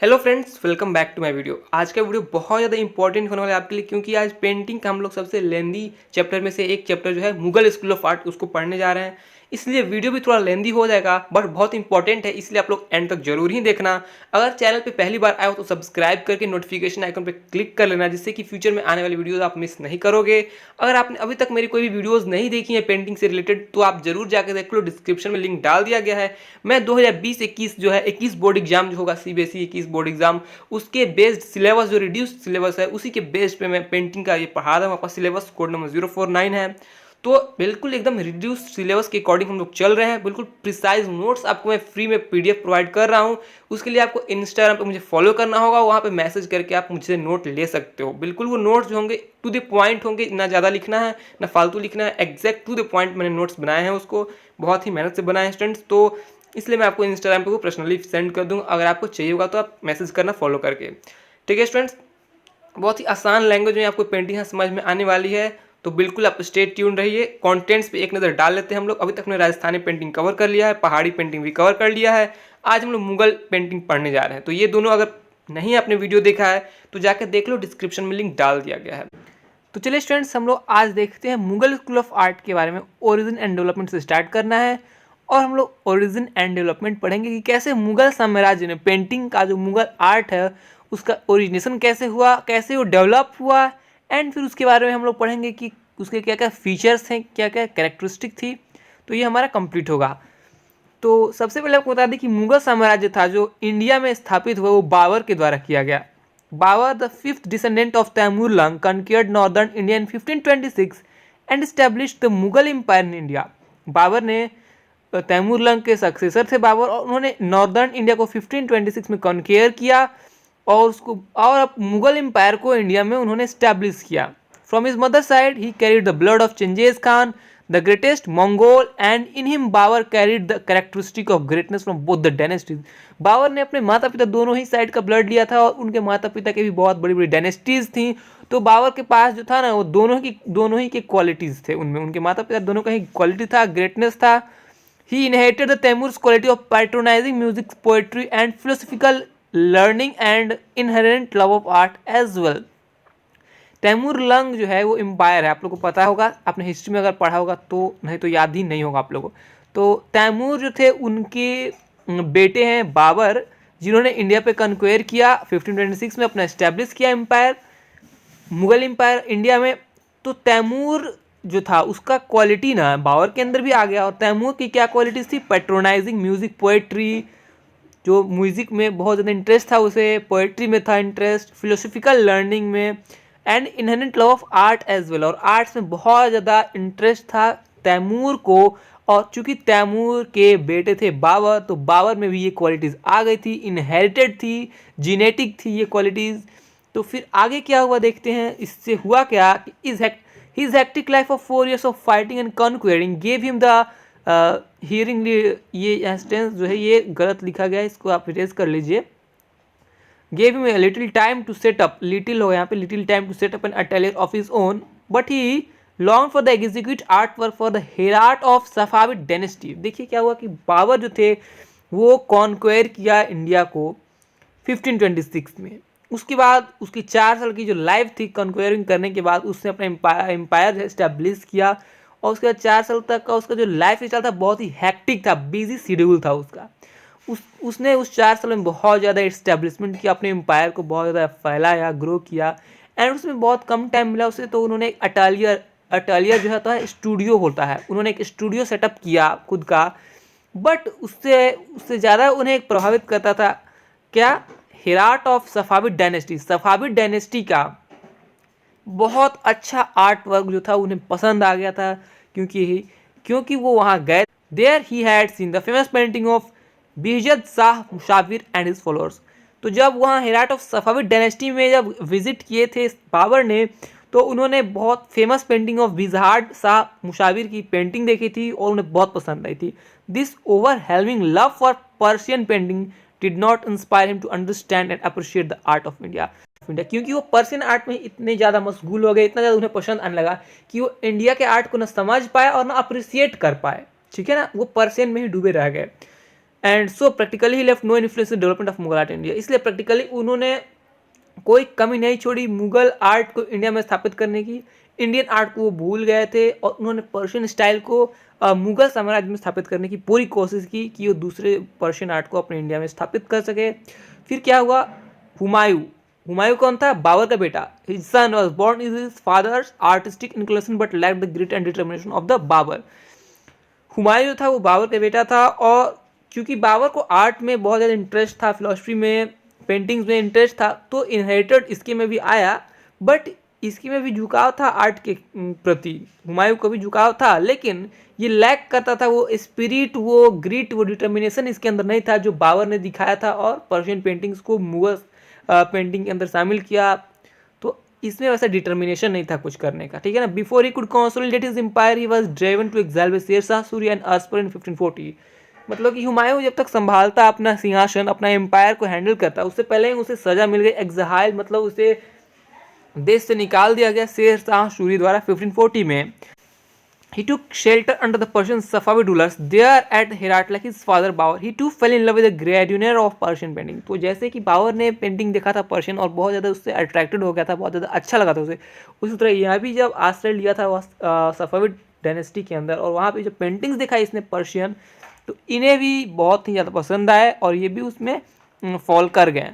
Hello friends, welcome back to my video. आज का video बहुत ज़्यादा इंपॉर्टेंट होने वाला है आपके लिए, क्योंकि आज पेंटिंग का हम लोग सबसे लेंदी चैप्टर में से एक चैप्टर जो है मुगल स्कूल ऑफ आर्ट उसको पढ़ने जा रहे हैं। इसलिए वीडियो भी थोड़ा लेंदी हो जाएगा, बट बहुत इंपॉर्टेंट है, इसलिए आप लोग एंड तक जरूर ही देखना। अगर चैनल पे पहली बार आए हो तो सब्सक्राइब करके नोटिफिकेशन आइकन पे क्लिक कर लेना, जिससे कि फ्यूचर में आने वाली वीडियोस आप मिस नहीं करोगे। अगर आपने अभी तक मेरी कोई भी वीडियोस नहीं देखी है पेंटिंग से रिलेटेड तो आप जरूर जाकर देख लो, डिस्क्रिप्शन में लिंक डाल दिया गया है। मैं 2020-21 जो है 21 बोर्ड एग्जाम जो होगा सीबीएसई 21 बोर्ड एग्जाम, उसके बेस्ड सिलेबस जो रिड्यूस्ड सिलेबस है उसी के बेस्ड पे मैं पेंटिंग का ये पढ़ा रहा हूँ। आपका सिलेबस कोड नंबर 049 है, तो बिल्कुल एकदम रिड्यूस्ड सिलेबस के अकॉर्डिंग हम लोग चल रहे हैं। बिल्कुल प्रिसाइज नोट्स आपको मैं फ्री में पीडीएफ प्रोवाइड कर रहा हूँ। उसके लिए आपको इंस्टाग्राम पे मुझे फॉलो करना होगा, वहाँ पे मैसेज करके आप मुझसे नोट ले सकते हो। बिल्कुल वो नोट्स जो होंगे टू द पॉइंट होंगे, ना ज़्यादा लिखना है ना फालतू लिखना है, एग्जैक्ट टू द पॉइंट मैंने नोट्स बनाए हैं, उसको बहुत ही मेहनत से बनाए हैं स्टूडेंट्स। तो इसलिए मैं आपको इंस्टाग्राम पे वो पर्सनली सेंड कर दूँगा। अगर आपको चाहिए होगा तो आप मैसेज करना फॉलो करके, ठीक है स्टूडेंट्स। बहुत ही आसान लैंग्वेज में आपको पेंटिंग समझ में आने वाली है, तो बिल्कुल आप स्टे ट्यून रहिए। कंटेंट्स पे एक नज़र डाल लेते हैं हम लोग। अभी तक हमने राजस्थानी पेंटिंग कवर कर लिया है, पहाड़ी पेंटिंग भी कवर कर लिया है। आज हम लोग मुगल पेंटिंग पढ़ने जा रहे हैं, तो ये दोनों अगर नहीं आपने वीडियो देखा है तो जाकर देख लो, डिस्क्रिप्शन में लिंक डाल दिया गया है। तो चलिए स्टूडेंट्स, हम लोग आज देखते हैं मुगल स्कूल ऑफ आर्ट के बारे में। ओरिजिन एंड डेवलपमेंट से स्टार्ट करना है और हम लोग ओरिजिन एंड डेवलपमेंट पढ़ेंगे कि कैसे मुगल साम्राज्य ने पेंटिंग का जो मुगल आर्ट है उसका ओरिजिनेशन कैसे हुआ, कैसे वो डेवलप हुआ, एंड फिर उसके बारे में हम लोग पढ़ेंगे कि उसके क्या क्या फीचर्स हैं, क्या क्या कैरेक्टरिस्टिक थी। तो ये हमारा कंप्लीट होगा। तो सबसे पहले आपको बता दें कि मुगल साम्राज्य था जो इंडिया में स्थापित हुआ वो बाबर के द्वारा किया गया। Babur the fifth descendant of Taimur Lang conquered northern India in 1526 and established the Mughal empire in India. Babur ने तैमूर लंग के सक्सेसर थे बाबर, और उन्होंने नॉर्दर्न इंडिया को 1526 में कॉन्केयर किया और उसको और मुगल एम्पायर को इंडिया में उन्होंने स्टैब्लिश किया। From his mother side he carried the blood of Genghis Khan the greatest Mongol, and in him Babur carried the characteristic of greatness from both the dynasties. Babur ने अपने माता पिता दोनों ही साइड का ब्लड लिया था और उनके माता पिता के भी बहुत बड़ी बड़ी डायनेस्टीज थी। तो बाबर के पास जो था ना वो दोनों ही के क्वालिटीज थे, उनमें उनके माता पिता दोनों का ही क्वालिटी था, ग्रेटनेस था। He inherited the Taimur's quality of patronizing music, poetry, and philosophical learning and inherent love of art as well. Taimur Lang जो है वो एम्पायर है, आप लोगों को पता होगा, आपने हिस्ट्री में अगर पढ़ा होगा तो, नहीं तो याद ही नहीं होगा आप लोगों को। तो तैमूर जो थे उनके बेटे हैं बाबर, जिन्होंने इंडिया पे कन्क्वेयर किया 1526 में, अपना इस्टेब्लिश किया एम्पायर, मुगल एम्पायर इंडिया में। तो तैमूर जो था उसका क्वालिटी ना बाबर के अंदर भी आ गया। और तैमूर की क्या क्वालिटीज़ थी? पैट्रोनाइजिंग म्यूजिक, पोएट्री, जो म्यूजिक में बहुत ज़्यादा इंटरेस्ट था उसे, पोएट्री में था इंटरेस्ट, फिलोसफिकल लर्निंग में, and inherent love of art as well. और आर्ट्स में बहुत ज़्यादा इंटरेस्ट था तैमूर को। और चूंकि तैमूर के बेटे थे बाबर, तो बाबर में भी ये क्वालिटीज़ आ गई थी, इनहेरिटेड थी, जीनेटिक थी ये क्वालिटीज़। तो फिर आगे क्या हुआ देखते हैं। इससे हुआ क्या कि his hectic life of 4 years of fighting and conquering gave him the hearing, ये टेंस जो है ये गलत लिखा गया है, इसको आप इरेज कर लीजिए। gave him a little time to set up, little हो यहाँ पे, little time to set up an atelier of his own, but he longed for the execute artwork for the Herat of Safavid dynasty। देखिए क्या हुआ कि बाबर जो थे वो कॉन्क्वेयर किया इंडिया को 1526 में। उसके बाद उसकी 4 साल की जो लाइफ थी कॉन्क्वेयरिंग करने के बाद, उसने अपना एम्पायर इस्टेब्लिश किया। और उसके बाद 4 साल तक का उसका जो लाइफ स्टाइल था बहुत ही हैक्टिक था, बिजी शेड्यूल था उसका। उसने उस 4 साल में बहुत ज़्यादा इस्टेब्लिशमेंट किया, अपने एम्पायर को बहुत ज़्यादा फैलाया, ग्रो किया, एंड उसमें बहुत कम टाइम मिला उसे। तो उन्होंने एक अटालियर जो होता है स्टूडियो होता है, उन्होंने एक स्टूडियो सेटअप किया खुद का। बट उससे ज़्यादा उन्हें प्रभावित करता था क्या? Herat of Safavid dynasty, Safavid dynasty का बहुत अच्छा आर्ट वर्क जो था उन्हें पसंद आ गया था, क्योंकि वो वहाँ गए। There he had seen the famous painting of Bihzad Shah Musawwir and his followers. तो जब वहाँ हेराट ऑफ सफाविद डायनेस्टी में जब विजिट किए थे बाबर ने, तो उन्होंने बहुत फेमस पेंटिंग ऑफ बिजहाड शाह मुशाविर की पेंटिंग देखी थी और उन्हें बहुत पसंद आई थी। This overwhelming love for Persian painting did not inspire him to understand and appreciate the art of India, क्योंकि वो पर्शियन आर्ट में इतने ज़्यादा मशगूल हो गए, इतना ज़्यादा उन्हें पसंद आने लगा कि वो इंडिया के आर्ट को ना समझ पाए और ना अप्रिशिएट कर पाए। ठीक है ना, वो पर्शियन में ही डूबे रह गए। And so practically he left no influence in development of Mughal art India. इसलिए प्रैक्टिकली उन्होंने कोई कमी नहीं छोड़ी मुगल आर्ट को इंडिया में स्थापित करने की। इंडियन आर्ट को वो भूल गए थे और उन्होंने पर्शियन स्टाइल को मुगल साम्राज्य में स्थापित करने की पूरी कोशिश की कि वो दूसरे पर्शियन आर्ट को अपने इंडिया में स्थापित कर सके। फिर क्या हुआ, हुमायूं। हुमायूं कौन था? बाबर का बेटा। His son was born is his father's artistic inclination but lacked the grit and determination of the Babur. Humayun था वो बाबर का बेटा था, और क्योंकि बाबर को आर्ट में बहुत ज़्यादा इंटरेस्ट था, फिलोसफी में, पेंटिंग्स में इंटरेस्ट था, तो इनहेरिटेड इसके में भी आया, बट इसके में भी झुकाव था आर्ट के प्रति। हुमायूं को भी झुकाव था, लेकिन ये लैक करता था वो स्पिरिट, वो ग्रिट, वो डिटर्मिनेशन इसके अंदर नहीं था जो बाबर ने दिखाया था और पर्शियन पेंटिंग्स को मुगल पेंटिंग के अंदर शामिल किया। तो इसमें वैसा डिटर्मिनेशन नहीं था कुछ करने का, ठीक है ना। Before he could consolidate his empire he was driven to exile by Sher Shah Suri and अर्सपर इन 1540। मतलब कि हुमायूं जब तक संभालता अपना सिंहासन, अपना एम्पायर को हैंडल करता, उससे पहले ही उसे सजा मिल गई, एक्साइल, मतलब उसे देश से निकाल दिया गया शेर शाह सूरी द्वारा 1540 में। He took shelter under the Persian Safavid rulers there at Herat like his father Babur. He too fell in love with the grandeur of Persian painting. तो जैसे कि बाबर ने पेंटिंग देखा था पर्शियन और बहुत ज़्यादा उससे अट्रैक्टेड हो गया था, बहुत ज़्यादा अच्छा लगा था उसे, उसी तरह यहाँ भी जब आश्रय लिया था सफाविड डायनेस्टी के अंदर और वहाँ पे जब पेंटिंग्स देखा इसने पर्शियन, तो इन्हें भी बहुत ही ज़्यादा पसंद आए और ये भी उसमें फॉल कर गए।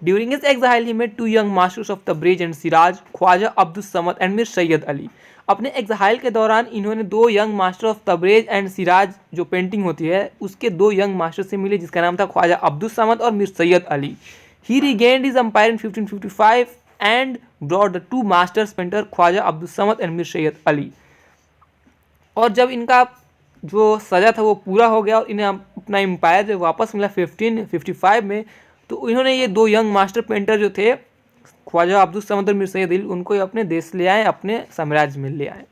During his exile he met 2 young masters of Tabriz and Shiraz, Khwaja Abdul Samad and Mir Syed Ali. अपने एक्साइल के दौरान इन्होंने 2 young master of Tabriz and Shiraz जो पेंटिंग होती है उसके 2 यंग मास्टर से मिले, जिसका नाम था ख्वाजा अब्दुल समद और Mir Syed Ali. He regained his empire in 1555 and brought the 2 masters painter Khwaja Abdul Samad and Mir Syed Ali. और जब इनका जो सजा था वो पूरा हो गया और इन्हें अपना एम्पायर जब वापस मिला 1555 में, तो इन्होंने ये 2 यंग मास्टर पेंटर जो थे ख्वाजा अब्दुल समद और मिर सैयद अली, उनको अपने देश ले आए, अपने साम्राज्य में ले आए।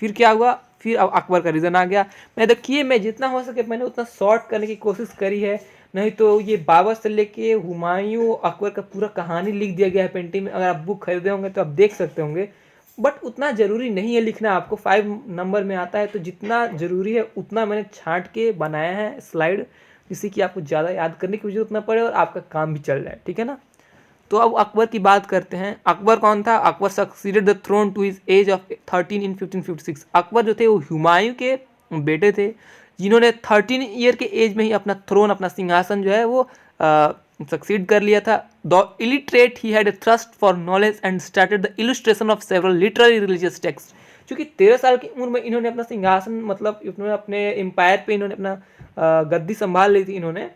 फिर क्या हुआ, फिर अब अकबर का रीज़न आ गया। देखिए मैं जितना हो सके मैंने उतना शॉर्ट करने की कोशिश करी है, नहीं तो ये बाबर से लेके हुमायूं अकबर का पूरा कहानी लिख दिया गया है पेंटिंग में। अगर आप बुक खरीदे होंगे तो आप देख सकते होंगे, बट उतना ज़रूरी नहीं है लिखना। आपको 5 नंबर में आता है, तो जितना ज़रूरी है उतना मैंने छांट के बनाया है स्लाइड, जिससे कि आपको ज़्यादा याद करने की जरूरत ना पड़े और आपका काम भी चल जाए, ठीक है ना। तो अब अकबर की बात करते हैं। अकबर कौन था? Akbar succeeded the throne to his age of 13 in 1556। Akbar जो थे वो हुमायूं के बेटे थे, जिन्होंने 13 ईयर के एज में ही अपना थ्रोन, अपना सिंहासन जो है वो सक्सीड कर लिया था। The illiterate he had a thrust for knowledge and started the illustration of several literary religious text. क्योंकि 13 साल की उम्र में इन्होंने अपना सिंहासन, मतलब इन्होंने अपने एम्पायर पे इन्होंने अपना गद्दी संभाल ली थी इन्होंने।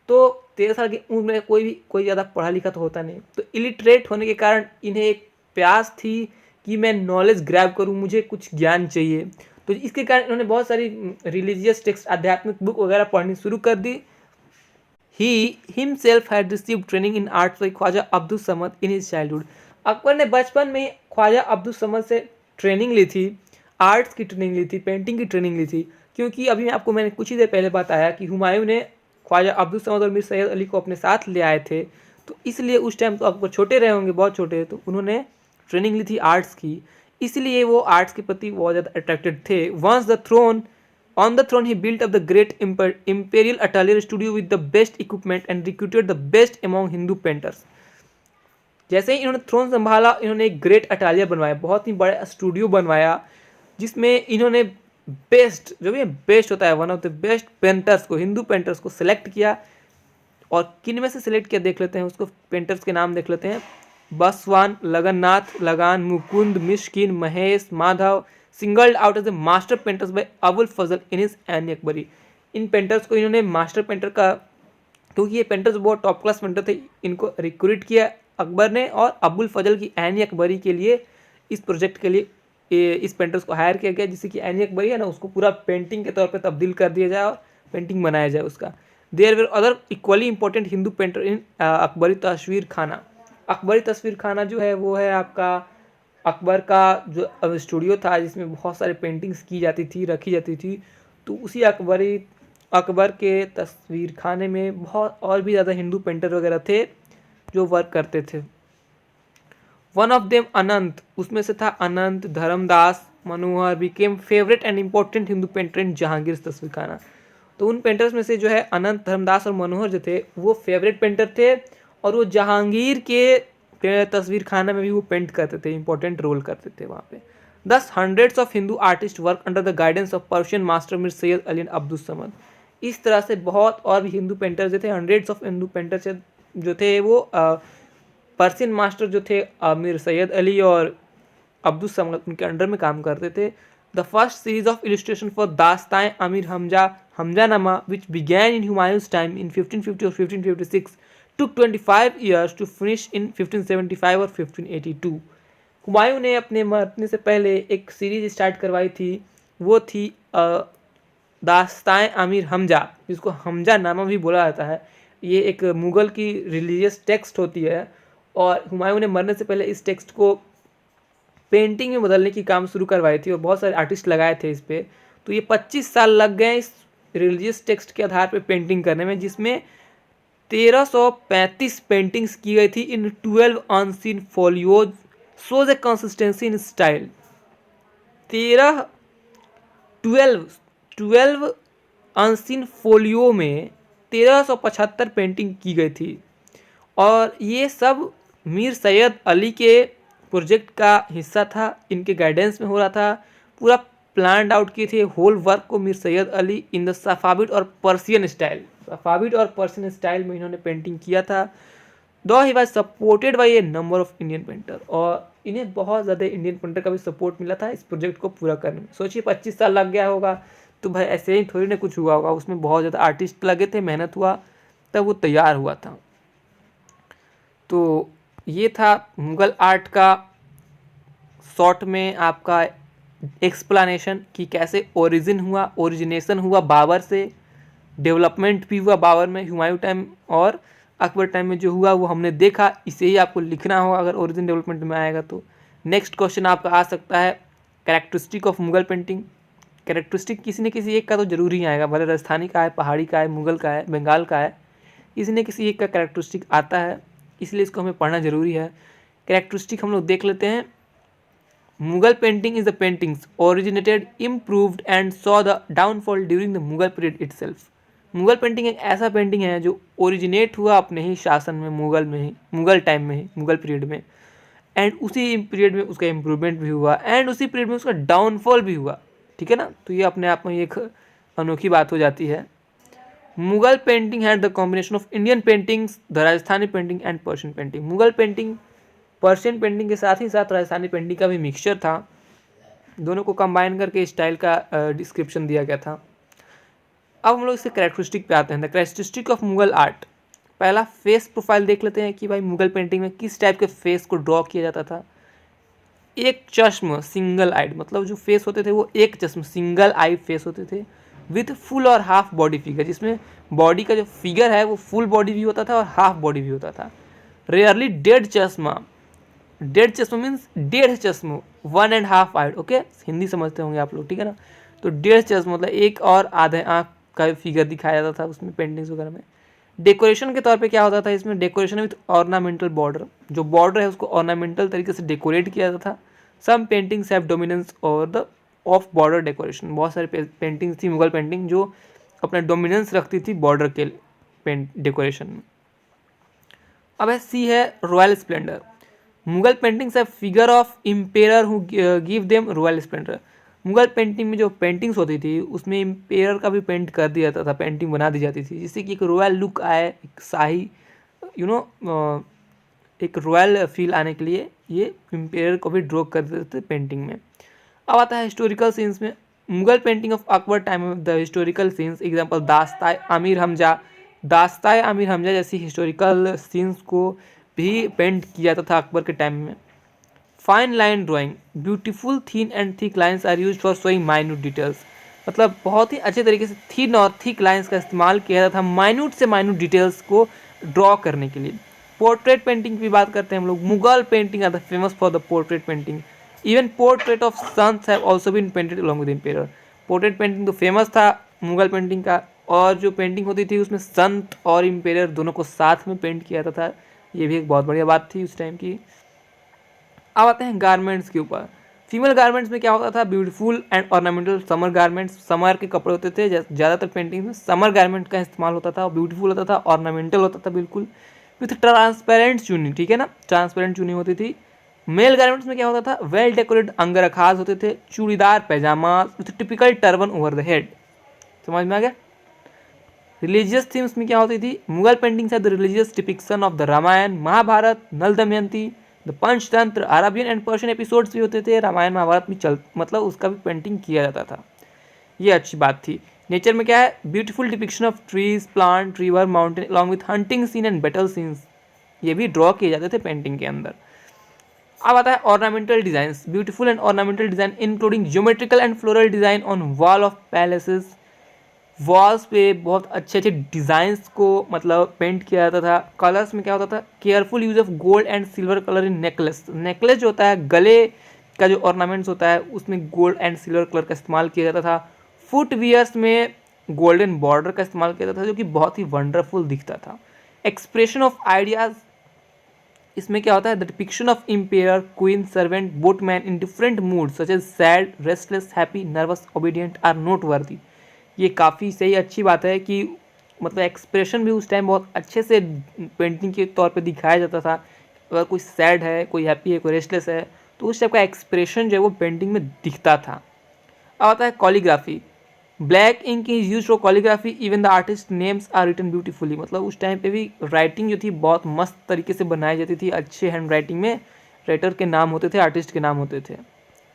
तो 13 साल की उम्र में कोई ज़्यादा पढ़ा लिखा तो होता नहीं, तो इलिटरेट होने के कारण इन्हें एक प्यास थी कि मैं नॉलेज ग्रैब करूं, मुझे कुछ ज्ञान चाहिए। तो इसके कारण इन्होंने बहुत सारी रिलीजियस टेक्स्ट, आध्यात्मिक बुक वगैरह पढ़नी शुरू कर दी। He himself had received training in arts by Khwaja Abdul Samad in his childhood. Akbar ने बचपन में ख्वाजा अब्दुल समद से ट्रेनिंग ली थी, आर्ट्स की ट्रेनिंग ली थी, पेंटिंग की ट्रेनिंग ली थी। क्योंकि अभी मैंने कुछ ही देर पहले बताया कि हुमायूं ने ख्वाजा अब्दुल समद और मिर सैयद अली को अपने साथ ले आए थे, तो इसलिए उस टाइम तो अकबर छोटे रहे होंगे, बहुत छोटे, तो उन्होंने ट्रेनिंग ली थी आर्ट्स की, इसलिए वो आर्ट्स के प्रति बहुत ज़्यादा अट्रैक्टेड थे। Once on the throne he built up the great imperial atelier studio with the best equipment and recruited the best among Hindu painters. जैसे ही इन्होंने थ्रोन संभाला, इन्होंने एक ग्रेट अटालियर बनवाया, बहुत ही बड़ा स्टूडियो बनवाया, जिसमें इन्होंने बेस्ट, जो भी बेस्ट होता है, one of the best painters को, हिंदू पेंटर्स को सिलेक्ट किया। और किन में से सिलेक्ट किया देख लेते हैं, उसको पेंटर्स के नाम देख लेते हैं। बसवान, लगननाथ, लगान, Mukund, Miskin, Mahesh, Madhav singled out as the master painters by Abul Fazl in his Ain Akbari. इन पेंटर्स को इन्होंने मास्टर पेंटर का, क्योंकि ये पेंटर्स बहुत टॉप क्लास पेंटर थे, इनको रिक्रूट किया अकबर ने और अबुल फजल की एन अकबरी के लिए, इस प्रोजेक्ट के लिए इस पेंटर्स को हायर किया गया, जिससे कि एन अकबरी है ना उसको पूरा पेंटिंग के तौर पे तब्दील कर दिया जाए और पेंटिंग बनाया जाए उसका। There were other equally important Hindu painter in Akbari Tasveer Khana. Akbari Tasveer खाना जो है वो है आपका अकबर का जो स्टूडियो था, जिसमें बहुत सारे पेंटिंग्स की जाती थी, रखी जाती थी। तो उसी अकबर के तस्वीर खाने में बहुत और भी ज़्यादा हिंदू पेंटर वगैरह थे जो वर्क करते थे। वन ऑफ देम अनंत, उसमें से था Anant. Dharmdas Manohar became favourite and important Hindu painter in Jahangir तस्वीर खाना। तो उन पेंटर्स में से जो है अनंत, धर्मदास और मनोहर जो थे वो फेवरेट पेंटर थे, और वो जहांगीर के तस्वीर खाना में भी वो पेंट करते थे, इंपॉर्टेंट रोल करते थे वहाँ पे। दस hundreds of Hindu artist work under the guidance of Persian master Mir Syed Ali Abdul Samad. इस तरह से बहुत और भी हिंदू पेंटर जो थे, हंड्रेड्स ऑफ हिंदू पेंटर जो थे वो पर्शियन मास्टर जो थे मीर सैयद अली और अब्दुल समद उनके अंडर में काम करते थे। The first series of illustration for Dastan Amir Hamzanama which began in Humayun's time in 1550 और 1556 took 25 years to finish in 1575 और 1582। हुमायूं ने अपने मरने से पहले एक सीरीज स्टार्ट करवाई थी, वो थी दास्तान अमीर हमजा, जिसको हमजा नामा भी बोला जाता है। ये एक मुग़ल की रिलीजियस टेक्स्ट होती है, और हुमायूं ने मरने से पहले इस टेक्स्ट को पेंटिंग में बदलने की काम शुरू करवाई थी, और बहुत सारे आर्टिस्ट लगाए थे इस पर। तो ये 25 साल लग गए इस रिलीजियस टेक्स्ट के आधार पर पेंटिंग करने में, जिसमें 1335 पेंटिंग्स की गई थी इन 12 unseen folios shows A consistency in style. 12 unseen folio में 1375 पेंटिंग की गई थी, और ये सब मीर सैयद अली के प्रोजेक्ट का हिस्सा था, इनके गाइडेंस में हो रहा था। पूरा प्लान आउट किए थे होल वर्क को Mir Syed Ali in the Safavid और पर्शियन स्टाइल। सफाविद और पर्शियन स्टाइल में इन्होंने पेंटिंग किया था। दो he was supported by A number of Indian painter, और इन्हें बहुत ज़्यादा इंडियन पेंटर का भी सपोर्ट मिला था इस प्रोजेक्ट को पूरा करने में। सोचिए 25 साल लग गया होगा, तो भाई ऐसे ही थोड़ी ना कुछ हुआ होगा, उसमें बहुत ज़्यादा आर्टिस्ट लगे थे, मेहनत हुआ, तब वो तैयार हुआ था। तो ये था मुग़ल आर्ट का शॉर्ट में आपका एक्सप्लानेशन कि कैसे ओरिजिनेशन हुआ बाबर से, डेवलपमेंट भी हुआ बाबर में, हुमायूं टाइम और अकबर टाइम में जो हुआ वो हमने देखा। इसे ही आपको लिखना होगा अगर ओरिजिन डेवलपमेंट में आएगा तो। नेक्स्ट क्वेश्चन आपका आ सकता है characteristic of Mughal painting. Characteristic किसी न किसी एक का तो जरूर ही आएगा, भले राजस्थानी का है, पहाड़ी का है, मुग़ल का है, बंगाल का है, किसी न किसी एक का कैरेक्टरिस्टिक आता है, इसलिए इसको हमें पढ़ना जरूरी है। कैरेक्टरिस्टिक हम लोग देख लेते हैं। Mughal painting is the paintings originated, improved and saw the downfall during the Mughal period itself. Mughal painting एक ऐसा पेंटिंग है जो ओरिजिनेट हुआ अपने ही शासन में, मुग़ल टाइम में ही, मुग़ल पीरियड में, एंड उसी पीरियड में उसका इम्प्रूवमेंट भी हुआ, एंड उसी पीरियड में उसका डाउनफॉल भी हुआ। ठीक है ना, तो ये अपने आप में एक अनोखी बात हो जाती है। Mughal painting had the combination of Indian paintings, the Rajasthani painting and Persian painting. Mughal painting Persian painting के साथ ही साथ राजस्थानी पेंटिंग का भी मिक्सचर था, दोनों को कंबाइन करके स्टाइल का डिस्क्रिप्शन दिया गया था। अब हम लोग इसके कैरेक्टरिस्टिक पे आते हैं। The characteristic of Mughal art. पहला फेस प्रोफाइल देख लेते हैं कि भाई मुग़ल पेंटिंग में किस टाइप के फेस को ड्रॉ किया जाता था। एक चश्म, सिंगल आइड, मतलब जो फेस होते थे वो एक चश्म, सिंगल आई फेस होते थे, विथ फुल और हाफ बॉडी फिगर, जिसमें बॉडी का जो फिगर है वो फुल बॉडी भी होता था और हाफ बॉडी भी होता था। रेयरली डेड चश्मा, डेड चश्मा मीन्स डेढ़ चश्मा, 1.5 आइड। ओके, हिंदी समझते होंगे आप लोग, ठीक है ना। तो डेढ़ चश्मा मतलब एक और आधे आँख का फिगर दिखाया जाता था उसमें पेंटिंग्स वगैरह में। डेकोरेशन के तौर पे क्या होता था इसमें, डेकोरेशन विथ ऑर्नामेंटल बॉर्डर, जो बॉर्डर है उसको ऑर्नामेंटल तरीके से डेकोरेट किया जाता था। Some paintings have dominance over the of border decoration. बहुत सारी पेंटिंग्स थी मुग़ल पेंटिंग जो अपना डोमिनेंस रखती थी बॉर्डर के डेकोरेशन में। अब सी है रॉयल स्प्लेंडर। मुग़ल पेंटिंग्स है figure of empire who give them royal Splendor. Mughal painting में जो पेंटिंग्स होती थी उसमें इम्पेयर का भी पेंट कर दिया जाता था, पेंटिंग बना दी जाती थी, जिससे कि एक रॉयल लुक आए, एक शाही एक रॉयल फील आने के लिए ये इम्पेयर को भी ड्रॉ कर देते थे पेंटिंग में। अब आता है हिस्टोरिकल सीन्स में। Mughal painting of Akbar time में द हिस्टोरिकल सीन्स, एग्जाम्पल दास्तान आमिर हमजा जैसी हिस्टोरिकल सीन्स को भी पेंट किया जाता था अकबर के टाइम में। Fine line drawing, beautiful thin and thick lines are used for showing minute details. मतलब बहुत ही अच्छे तरीके से थिन और थिक लाइंस का इस्तेमाल किया जाता था माइन्यूट से माइन्यूट डिटेल्स को ड्रॉ करने के लिए। पोर्ट्रेट पेंटिंग की बात करते हैं हम लोग। Mughal painting are the famous for the portrait painting. Even portrait of sons have also been painted along with emperor. Portrait painting तो फेमस था मुग़ल पेंटिंग का, और जो पेंटिंग होती थी उसमें संत और एम्पेयर दोनों को साथ में पेंट किया जाता था। ये भी एक बहुत बढ़िया बात थी उस टाइम की। अब आते हैं गारमेंट्स के ऊपर। फीमेल गारमेंट्स में क्या होता था, beautiful and ornamental summer garments, summer के कपड़े होते थे, ज़्यादातर पेंटिंग में समर गारमेंट का इस्तेमाल होता था, ब्यूटीफुल होता था, ऑर्नामेंटल होता था बिल्कुल, विथ ट्रांसपेरेंट चुनी, ठीक है ना, ट्रांसपेरेंट चुनी होती थी। मेल गारमेंट्स में क्या होता था, वेल डेकोरेटेड अंगरखाज होते थे, churidar pyjama with typical turban over the head. समझ में आ गया। रिलीजियस थीम्स में क्या होती थी, मुगल पेंटिंग्स है the religious depiction of the Ramayana, Mahabharata, Nala Damayanti, the Panchatantra, Arabian and Persian episodes भी होते थे, रामायण महाभारत में मतलब उसका भी पेंटिंग किया जाता था, ये अच्छी बात थी। नेचर में क्या है, beautiful depiction of trees, plant, river, mountain along with hunting scene and battle scenes, ये भी ड्रॉ किए जाते थे पेंटिंग के अंदर। अब आता है ornamental designs, beautiful and ornamental design including geometrical and floral design on wall of palaces, walls पे बहुत अच्छे अच्छे डिज़ाइंस को मतलब पेंट किया जाता था। कलर्स में क्या होता था, careful use of gold and silver colour in necklace, necklace जो होता है गले का जो ऑर्नामेंट्स होता है उसमें गोल्ड एंड सिल्वर कलर का इस्तेमाल किया जाता था। फुटवियर्स में गोल्डन बॉर्डर का इस्तेमाल किया जाता था जो कि बहुत ही वंडरफुल दिखता था। एक्सप्रेशन ऑफ आइडियाज़, इसमें क्या होता है, the depiction of emperor, queen, servant, boatman in different mood such as sad, restless, happy, nervous, obedient are noteworthy. ये काफ़ी सही अच्छी बात है कि मतलब एक्सप्रेशन भी उस टाइम बहुत अच्छे से पेंटिंग के तौर पे दिखाया जाता था। अगर कोई सैड है, कोई हैप्पी है, कोई रेस्टलेस है, तो उस टाइप का एक्सप्रेशन जो है वो पेंटिंग में दिखता था। अब आता है calligraphy, black ink is use for calligraphy even the artist names are written beautifully, मतलब उस टाइम पे भी राइटिंग जो थी बहुत मस्त तरीके से बनाई जाती थी, अच्छे हैंड राइटिंग में राइटर के नाम होते थे, आर्टिस्ट के नाम होते थे।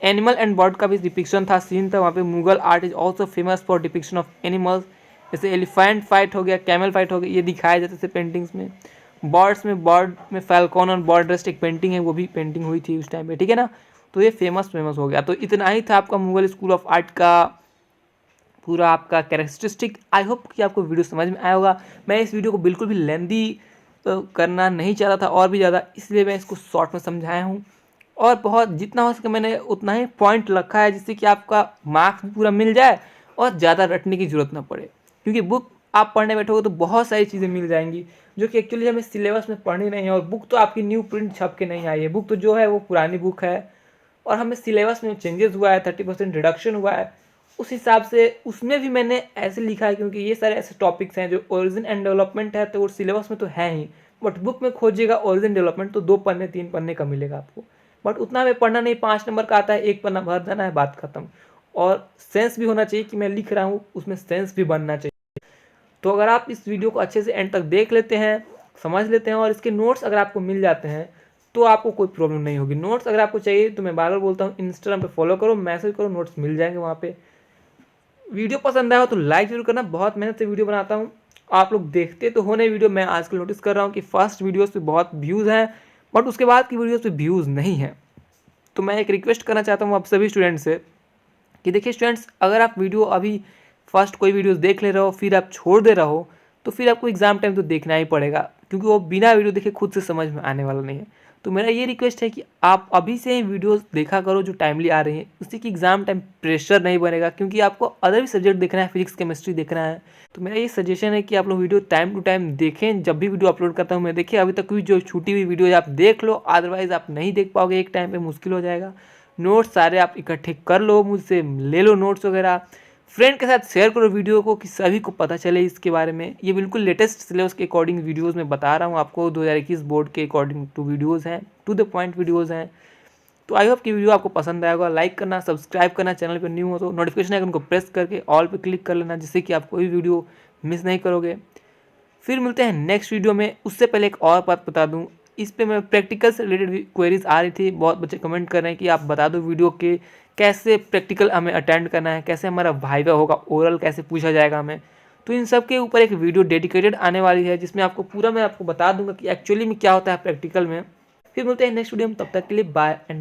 एनिमल एंड बर्ड का भी डिपिक्शन था, सीन था वहाँ पे। Mughal art is also famous for depiction of animals, जैसे एलिफेंट फाइट हो गया, कैमल फाइट हो गया, ये दिखाए जाते थे पेंटिंग्स में। बर्ड्स में फैल्कॉन और बर्ड रेस्ट एक पेंटिंग है, वो भी पेंटिंग हुई थी उस टाइम पे, ठीक है ना। तो ये फेमस हो गया। तो इतना ही था आपका मुगल स्कूल ऑफ आर्ट का पूरा आपका कैरेक्टरिस्टिक। आई होप कि आपको वीडियो समझ में आया होगा। मैं इस वीडियो को बिल्कुल भी लेंदी करना नहीं चाहता था और भी ज़्यादा, इसलिए मैं इसको शॉर्ट में समझाया हूँ और बहुत जितना हो सके मैंने उतना ही पॉइंट रखा है जिससे कि आपका मार्क्स भी पूरा मिल जाए और ज़्यादा रटने की ज़रूरत ना पड़े, क्योंकि बुक आप पढ़ने बैठोगे तो बहुत सारी चीज़ें मिल जाएंगी जो कि एक्चुअली हमें सिलेबस में पढ़नी नहीं है। और बुक तो आपकी न्यू प्रिंट छप के नहीं आई है, बुक तो जो है वो पुरानी बुक है और हमें सिलेबस में चेंजेस हुआ है, 30% रिडक्शन हुआ है। उस हिसाब से उसमें भी मैंने ऐसे लिखा है क्योंकि ये सारे ऐसे टॉपिक्स हैं जो ओरिजिन एंड डेवलपमेंट है, तो वो सिलेबस में तो है ही, बट बुक में खोजिएगा ओरिजिन डेवलपमेंट तो 2 पन्ने 3 पन्ने का मिलेगा आपको, बट उतना हमें पढ़ना नहीं, 5 नंबर का आता है, 1 पन्ना भर देना है, बात खत्म। और सेंस भी होना चाहिए कि मैं लिख रहा हूँ, उसमें सेंस भी बनना चाहिए। तो अगर आप इस वीडियो को अच्छे से एंड तक देख लेते हैं, समझ लेते हैं और इसके नोट्स अगर आपको मिल जाते हैं तो आपको कोई प्रॉब्लम नहीं होगी। नोट्स अगर आपको चाहिए तो मैं बार बार बोलता हूँ, इंस्टाग्राम पे फॉलो करो, मैसेज करो, नोट्स मिल जाएंगे वहाँ पे। वीडियो पसंद आया हो तो लाइक जरूर करना, बहुत मेहनत से वीडियो बनाता हूँ, आप लोग देखते तो होने वीडियो। मैं आजकल नोटिस कर रहा हूँ कि फर्स्ट वीडियोस पे बहुत व्यूज़ हैं बट उसके बाद की वीडियोस पे व्यूज़ नहीं हैं। तो मैं एक रिक्वेस्ट करना चाहता हूँ आप सभी स्टूडेंट्स से कि देखिए स्टूडेंट्स, अगर आप वीडियो अभी फर्स्ट कोई वीडियोस देख ले रहे हो फिर आप छोड़ दे रहे हो तो फिर आपको एग्ज़ाम टाइम तो देखना ही पड़ेगा, क्योंकि वो बिना वीडियो देखे खुद से समझ में आने वाला नहीं है। तो मेरा ये रिक्वेस्ट है कि आप अभी से ही वीडियोस देखा करो जो टाइमली आ रही हैं, उससे कि एग्ज़ाम टाइम प्रेशर नहीं बनेगा, क्योंकि आपको अदर भी सब्जेक्ट देखना है, फिजिक्स केमिस्ट्री देखना है। तो मेरा ये सजेशन है कि आप लोग वीडियो टाइम टू टाइम देखें, जब भी वीडियो अपलोड करता हूँ मैं। देखिए अभी तक की जो छूटी हुई वीडियो आप देख लो, अदरवाइज़ आप नहीं देख पाओगे, एक टाइम पर मुश्किल हो जाएगा। नोट्स सारे आप इकट्ठे कर लो, मुझसे ले लो नोट्स वगैरह, फ्रेंड के साथ शेयर करो वीडियो को कि सभी को पता चले इसके बारे में। ये बिल्कुल लेटेस्ट सिलेबस के अकॉर्डिंग वीडियोस में बता रहा हूँ आपको, 2021 बोर्ड के अकॉर्डिंग टू वीडियोस हैं, टू द पॉइंट वीडियोस हैं। तो आई होप कि वीडियो आपको पसंद आएगा। लाइक करना, सब्सक्राइब करना, चैनल पर न्यू हो तो नोटिफिकेशन आइकन को प्रेस करके ऑल पे क्लिक कर लेना, जिससे कि आप कोई वीडियो मिस नहीं करोगे। फिर मिलते हैं नेक्स्ट वीडियो में। उससे पहले एक और बात बता दूँ, इस पे मैं प्रैक्टिकल से रिलेटेड क्वेरीज आ रही थी, बहुत बच्चे कमेंट कर रहे हैं कि आप बता दो वीडियो के कैसे प्रैक्टिकल हमें अटेंड करना है, कैसे हमारा वाइवा होगा, ओरल कैसे पूछा जाएगा हमें। तो इन सब के ऊपर एक वीडियो डेडिकेटेड आने वाली है जिसमें आपको पूरा मैं आपको बता दूंगा कि एक्चुअली में क्या होता है प्रैक्टिकल में। फिर मिलते हैं नेक्स्ट वीडियो में, तब तक के लिए बाय एंड